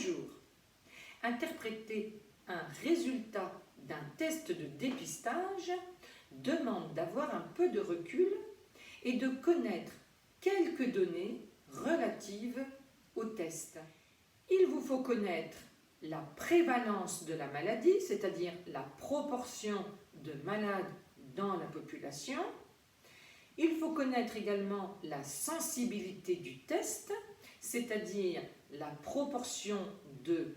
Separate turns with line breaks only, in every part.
Bonjour. Interpréter un résultat d'un test de dépistage demande d'avoir un peu de recul et de connaître quelques données relatives au test. Il vous faut connaître la prévalence de la maladie, c'est-à-dire la proportion de malades dans la population. Il faut connaître également la sensibilité du test, c'est-à-dire la proportion de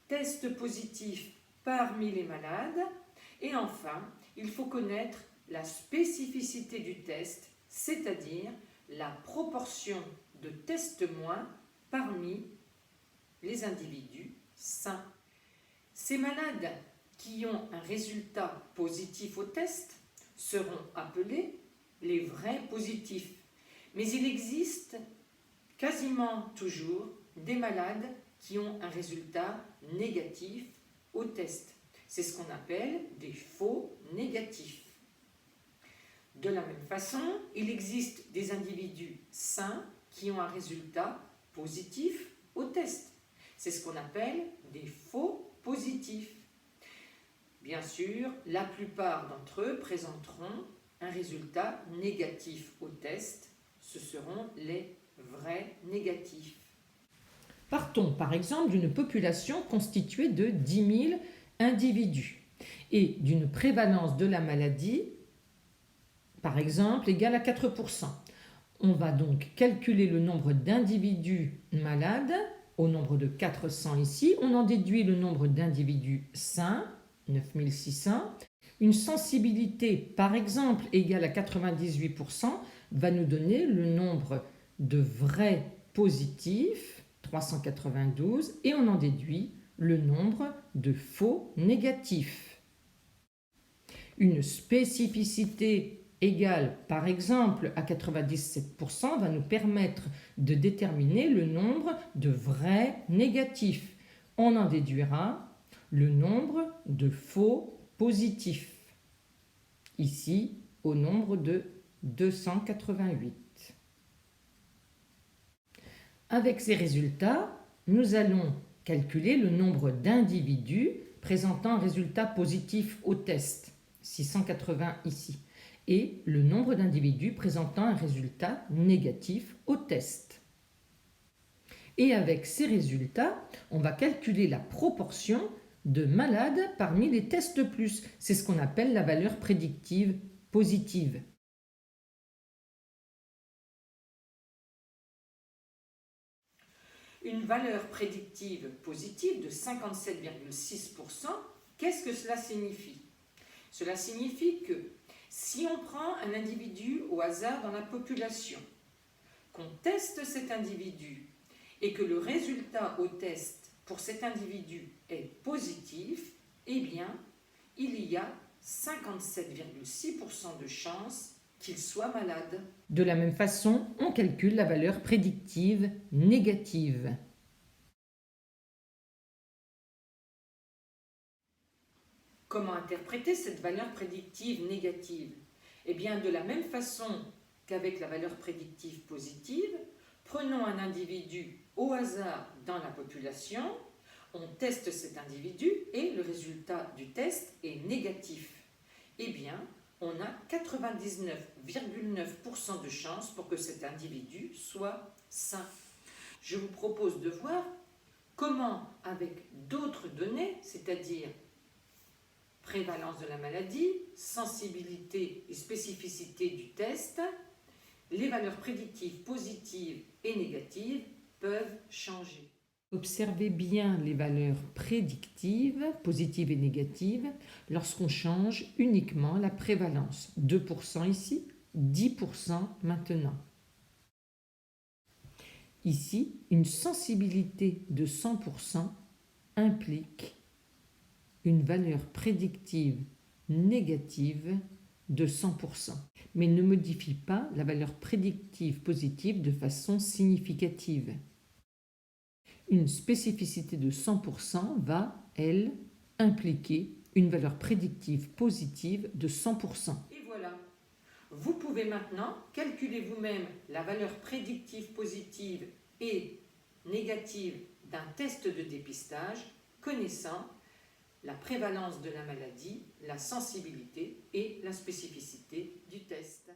tests positifs parmi les malades. Et enfin, il faut connaître la spécificité du test, c'est-à-dire la proportion de tests moins parmi les individus sains. Ces malades qui ont un résultat positif au test seront appelés les vrais positifs. Mais il existe quasiment toujours des malades qui ont un résultat négatif au test. C'est ce qu'on appelle des faux négatifs. De la même façon, il existe des individus sains qui ont un résultat positif au test. C'est ce qu'on appelle des faux positifs. Bien sûr, la plupart d'entre eux présenteront un résultat négatif au test. Ce seront les vrais négatifs.
Partons par exemple d'une population constituée de 10 000 individus et d'une prévalence de la maladie, par exemple, égale à 4%. On va donc calculer le nombre d'individus malades au nombre de 400 ici. On en déduit le nombre d'individus sains, 9600. Une sensibilité, par exemple, égale à 98% va nous donner le nombre de vrais positifs, 392, et on en déduit le nombre de faux négatifs. Une spécificité égale, par exemple, à 97% va nous permettre de déterminer le nombre de vrais négatifs. On en déduira le nombre de faux positifs, ici au nombre de 288. Avec ces résultats, nous allons calculer le nombre d'individus présentant un résultat positif au test, 680 ici, et le nombre d'individus présentant un résultat négatif au test. Et avec ces résultats, on va calculer la proportion de malades parmi les tests plus. C'est ce qu'on appelle la valeur prédictive positive.
Une valeur prédictive positive de 57,6%, qu'est-ce que cela signifie? Cela signifie que si on prend un individu au hasard dans la population, qu'on teste cet individu et que le résultat au test pour cet individu est positif, eh bien, il y a 57,6% de chances qu'il soit malade.
De la même façon, on calcule la valeur prédictive négative.
Comment interpréter cette valeur prédictive négative? Eh bien, de la même façon qu'avec la valeur prédictive positive, prenons un individu au hasard dans la population, on teste cet individu et le résultat du test est négatif. Eh bien, on a 99,9% de chances pour que cet individu soit sain. Je vous propose de voir comment, avec d'autres données, c'est-à-dire prévalence de la maladie, sensibilité et spécificité du test, les valeurs prédictives positives et négatives peuvent changer.
Observez bien les valeurs prédictives, positives et négatives, lorsqu'on change uniquement la prévalence. 2% ici, 10% maintenant. Ici, une sensibilité de 100% implique une valeur prédictive négative de 100%, mais ne modifie pas la valeur prédictive positive de façon significative. Une spécificité de 100% va, elle, impliquer une valeur prédictive positive de 100%.
Et voilà, vous pouvez maintenant calculer vous-même la valeur prédictive positive et négative d'un test de dépistage connaissant la prévalence de la maladie, la sensibilité et la spécificité du test.